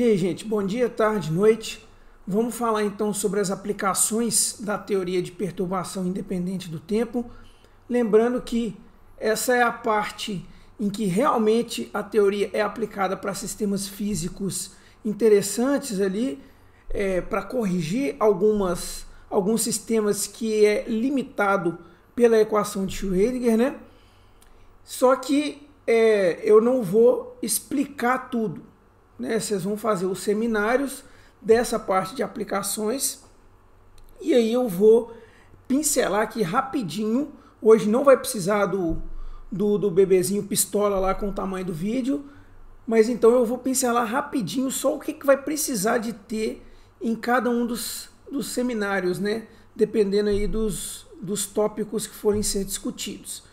E aí, gente, bom dia, tarde, noite. Vamos falar então sobre as aplicações da teoria de perturbação independente do tempo. Lembrando que essa é a parte em que realmente a teoria é aplicada para sistemas físicos interessantes ali, para corrigir alguns sistemas que é limitado pela equação de Schrödinger, né? Só que eu não vou explicar tudo. Vocês vão fazer os seminários dessa parte de aplicações e aí eu vou pincelar aqui rapidinho. Hoje não vai precisar do bebezinho pistola lá com o tamanho do vídeo, mas então eu vou pincelar rapidinho só o que vai precisar de ter em cada um dos seminários, né? Dependendo aí dos tópicos que forem ser discutidos.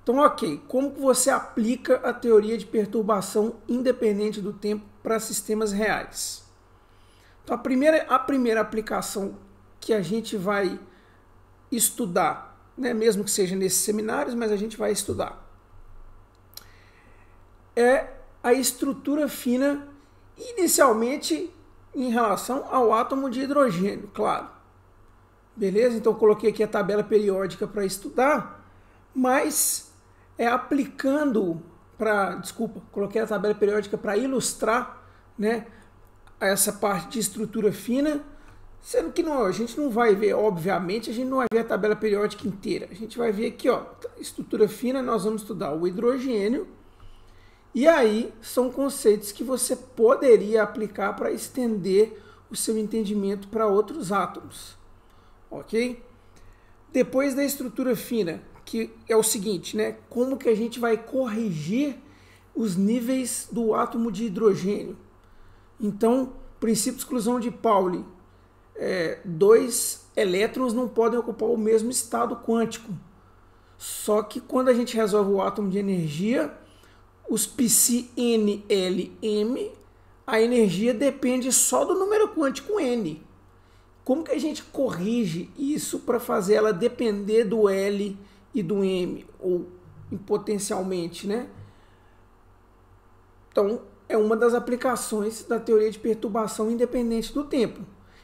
Então, ok, como que você aplica a teoria de perturbação independente do tempo para sistemas reais? Então, a primeira aplicação que a gente vai estudar, né, mesmo que seja nesses seminários, mas a gente vai estudar, é a estrutura fina, inicialmente em relação ao átomo de hidrogênio, claro. Beleza? Então, coloquei aqui a tabela periódica para estudar, mas coloquei a tabela periódica para ilustrar, né, essa parte de estrutura fina, sendo que a gente não vai ver, obviamente, a gente não vai ver a tabela periódica inteira. A gente vai ver aqui, ó, estrutura fina, nós vamos estudar o hidrogênio, e aí são conceitos que você poderia aplicar para estender o seu entendimento para outros átomos, ok? Depois da estrutura fina, que é o seguinte, né? Como que a gente vai corrigir os níveis do átomo de hidrogênio? Então, princípio de exclusão de Pauli, dois elétrons não podem ocupar o mesmo estado quântico. Só que quando a gente resolve o átomo de energia, os psi-n-l-m, a energia depende só do número quântico n. Como que a gente corrige isso para fazer ela depender do L e do M, ou potencialmente, né? Então, é uma das aplicações da teoria de perturbação independente do tempo.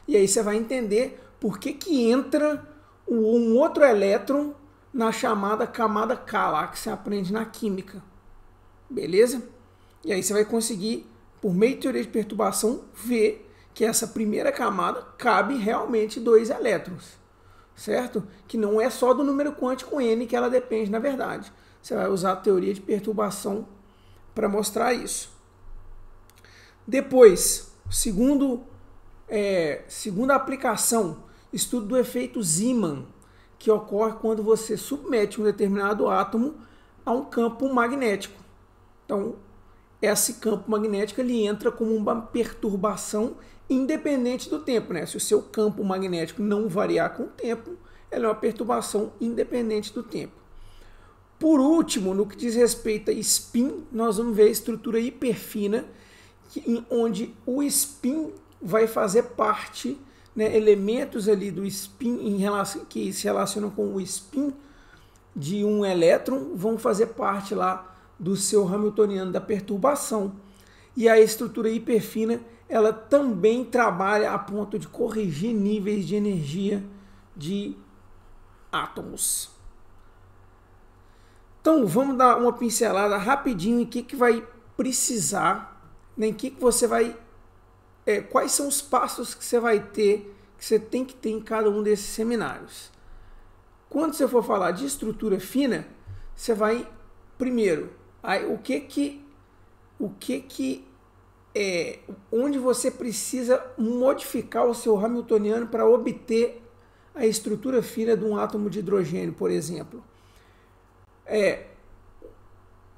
E aí você vai entender por que entra um outro elétron na chamada camada K, lá que você aprende na química. Beleza? E aí você vai conseguir, por meio de teoria de perturbação, ver que essa primeira camada cabe realmente 2 elétrons, certo? Que não é só do número quântico n que ela depende, na verdade. Você vai usar a teoria de perturbação para mostrar isso. Depois, segunda aplicação, estudo do efeito Zeeman, que ocorre quando você submete um determinado átomo a um campo magnético. Então, esse campo magnético ele entra como uma perturbação independente do tempo, né? Se o seu campo magnético não variar com o tempo, ela é uma perturbação independente do tempo. Por último, no que diz respeito a spin, nós vamos ver a estrutura hiperfina, onde o spin vai fazer parte, né, elementos ali do spin que se relacionam com o spin de um elétron vão fazer parte lá do seu hamiltoniano da perturbação. E a estrutura hiperfina ela também trabalha a ponto de corrigir níveis de energia de átomos. Então, vamos dar uma pincelada rapidinho em que vai precisar, né, em que você vai... quais são os passos que você vai ter, que você tem que ter em cada um desses seminários. Quando você for falar de estrutura fina, você vai, primeiro, onde você precisa modificar o seu hamiltoniano para obter a estrutura fina de um átomo de hidrogênio, por exemplo.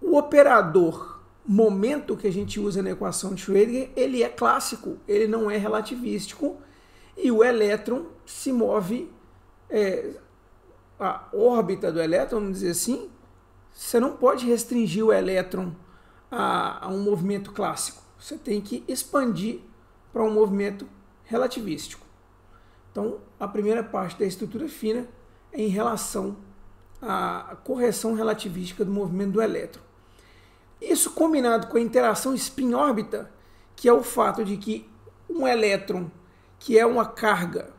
O operador momento que a gente usa na equação de Schrödinger, ele é clássico, ele não é relativístico, e o elétron se move, a órbita do elétron, vamos dizer assim, você não pode restringir o elétron a um movimento clássico. Você tem que expandir para um movimento relativístico. Então, a primeira parte da estrutura fina é em relação à correção relativística do movimento do elétron. Isso combinado com a interação spin-órbita, que é o fato de que um elétron, que é uma carga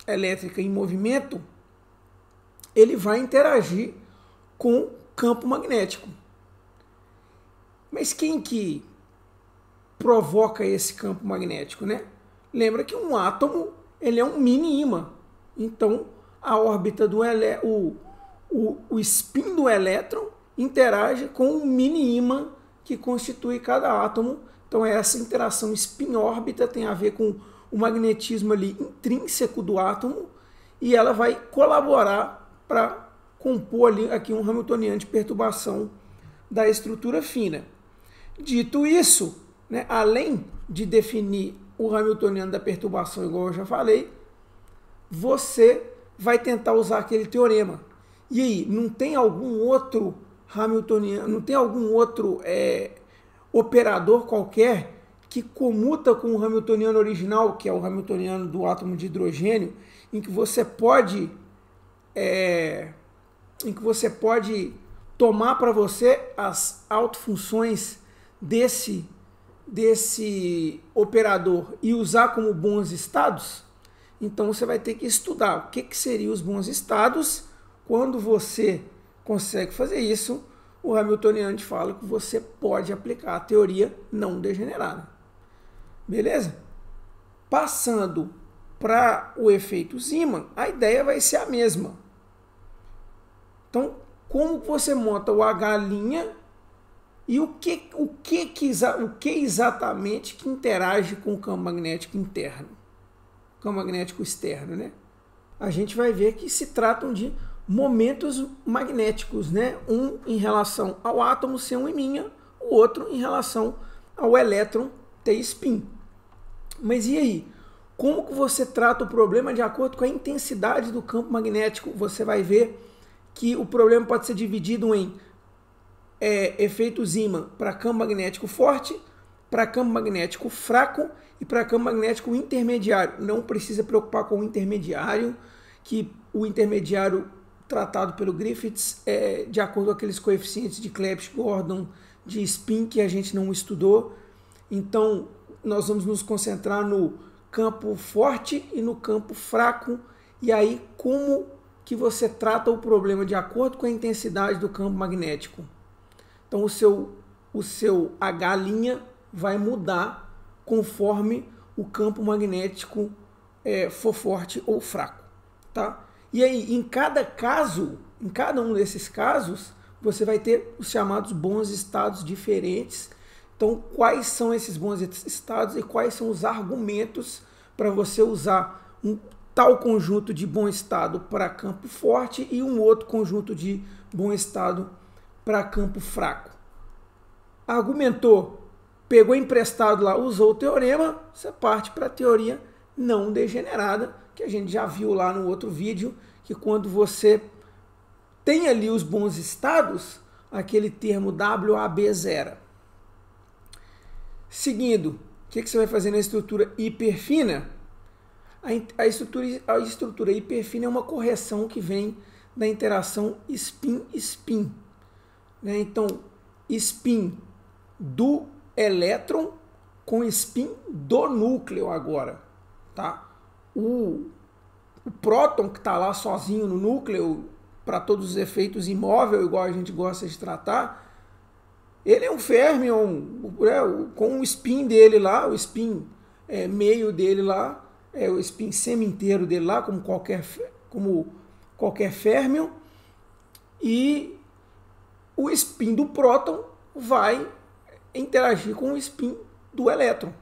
elétrica em movimento, ele vai interagir com campo magnético. Mas quem que provoca esse campo magnético, né? Lembra que um átomo, ele é um mini-ímã. Então, a órbita do o spin do elétron interage com o mini-ímã que constitui cada átomo. Então, essa interação spin-órbita tem a ver com o magnetismo ali intrínseco do átomo e ela vai colaborar para compor ali aqui um hamiltoniano de perturbação da estrutura fina. Dito isso, né, além de definir o hamiltoniano da perturbação, igual eu já falei, você vai tentar usar aquele teorema. E aí, não tem algum outro hamiltoniano, não tem algum outro operador qualquer que comuta com o hamiltoniano original, que é o hamiltoniano do átomo de hidrogênio, em que você pode tomar para você as autofunções desse operador e usar como bons estados? Então você vai ter que estudar o que seriam os bons estados. Quando você consegue fazer isso, o hamiltoniano te fala que você pode aplicar a teoria não degenerada. Beleza? Passando para o efeito Zeeman, a ideia vai ser a mesma. Então, como você monta o H' e o que exatamente que interage com o campo magnético interno, campo magnético externo, né? A gente vai ver que se tratam de momentos magnéticos, né? Um em relação ao átomo ser um ímã, o outro em relação ao elétron ter spin. Mas e aí? Como que você trata o problema de acordo com a intensidade do campo magnético? Você vai ver que o problema pode ser dividido em efeito Zeeman para campo magnético forte, para campo magnético fraco e para campo magnético intermediário. Não precisa preocupar com o intermediário, que o intermediário tratado pelo Griffiths é de acordo com aqueles coeficientes de Clebsch-Gordon, de spin que a gente não estudou. Então, nós vamos nos concentrar no campo forte e no campo fraco. E aí, como que você trata o problema de acordo com a intensidade do campo magnético? Então, o seu H' vai mudar conforme o campo magnético for forte ou fraco, tá? E aí, em cada um desses casos, você vai ter os chamados bons estados diferentes. Então, quais são esses bons estados e quais são os argumentos para você usar um tal conjunto de bom estado para campo forte e um outro conjunto de bom estado para campo fraco? Argumentou, pegou emprestado lá, usou o teorema, você parte para a teoria não degenerada, que a gente já viu lá no outro vídeo, que quando você tem ali os bons estados, aquele termo WAB0. Seguindo, o que você vai fazer na estrutura hiperfina? A estrutura hiperfina é uma correção que vem da interação spin-spin, né? Então, spin do elétron com spin do núcleo agora, tá? O próton que está lá sozinho no núcleo, para todos os efeitos imóvel, igual a gente gosta de tratar, ele é um férmion com o spin dele lá, o spin meio dele lá, o spin semi-inteiro dele lá, como qualquer férmion, e o spin do próton vai interagir com o spin do elétron.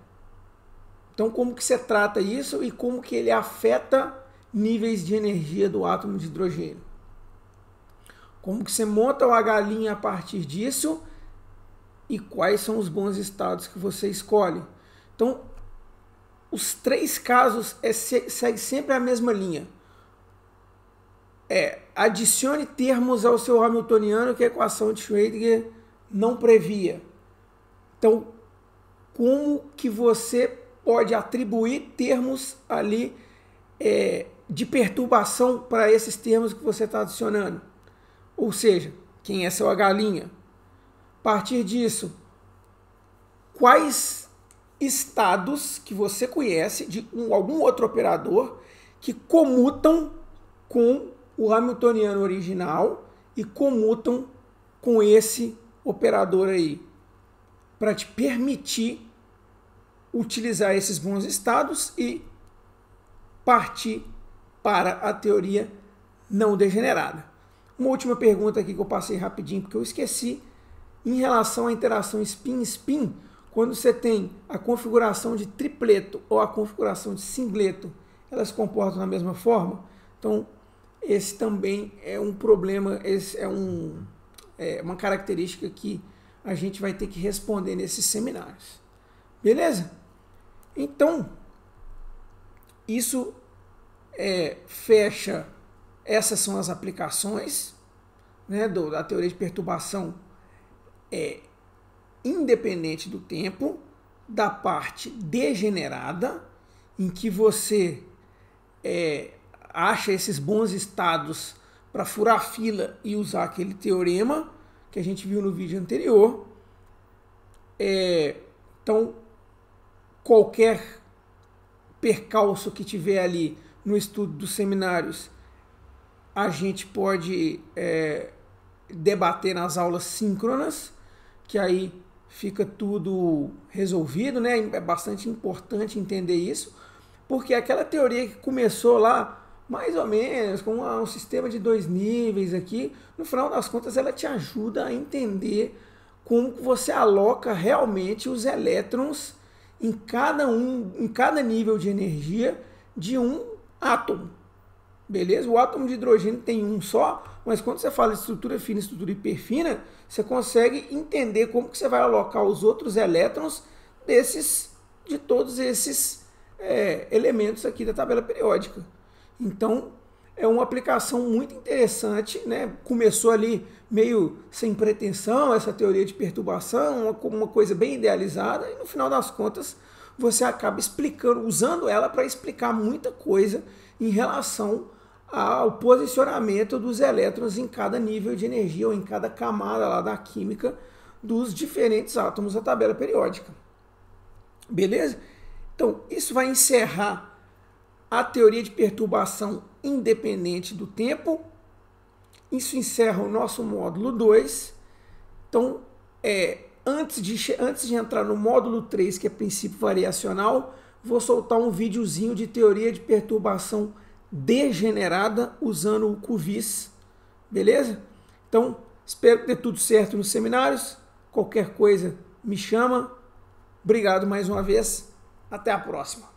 Então, como que você trata isso e como que ele afeta níveis de energia do átomo de hidrogênio? Como que você monta o H' a partir disso e quais são os bons estados que você escolhe? Então, os três casos segue sempre a mesma linha. Adicione termos ao seu hamiltoniano que a equação de Schrödinger não previa. Então, como que você pode atribuir termos ali de perturbação para esses termos que você está adicionando? Ou seja, quem é seu H'? A partir disso, quais estados que você conhece de algum outro operador que comutam com o hamiltoniano original e comutam com esse operador aí, para te permitir utilizar esses bons estados e partir para a teoria não degenerada. Uma última pergunta aqui que eu passei rapidinho porque eu esqueci, em relação à interação spin-spin, quando você tem a configuração de tripleto ou a configuração de singleto, elas se comportam da mesma forma? Então, esse também é um problema, esse é uma característica que a gente vai ter que responder nesses seminários. Beleza? Então, isso fecha, essas são as aplicações, né, da teoria de perturbação independente do tempo, da parte degenerada, em que você acha esses bons estados para furar a fila e usar aquele teorema que a gente viu no vídeo anterior. Então, qualquer percalço que tiver ali no estudo dos seminários, a gente pode debater nas aulas síncronas, que aí fica tudo resolvido, né? É bastante importante entender isso, porque aquela teoria que começou lá, mais ou menos, com um sistema de 2 níveis aqui, no final das contas ela te ajuda a entender como você aloca realmente os elétrons em cada nível de energia de um átomo. Beleza? O átomo de hidrogênio tem um só, mas quando você fala de estrutura fina e estrutura hiperfina, você consegue entender como que você vai alocar os outros elétrons de todos esses elementos aqui da tabela periódica. Então, é uma aplicação muito interessante, né? Começou ali meio sem pretensão, essa teoria de perturbação, uma coisa bem idealizada, e no final das contas você acaba explicando, usando ela para explicar muita coisa em relação ao posicionamento dos elétrons em cada nível de energia ou em cada camada lá da química dos diferentes átomos da tabela periódica. Beleza? Então, isso vai encerrar a teoria de perturbação independente do tempo. Isso encerra o nosso módulo 2. Então, antes de entrar no módulo 3, que é princípio variacional, vou soltar um videozinho de teoria de perturbação degenerada usando o QVIS. Beleza? Então, espero que dê tudo certo nos seminários. Qualquer coisa, me chama. Obrigado mais uma vez. Até a próxima.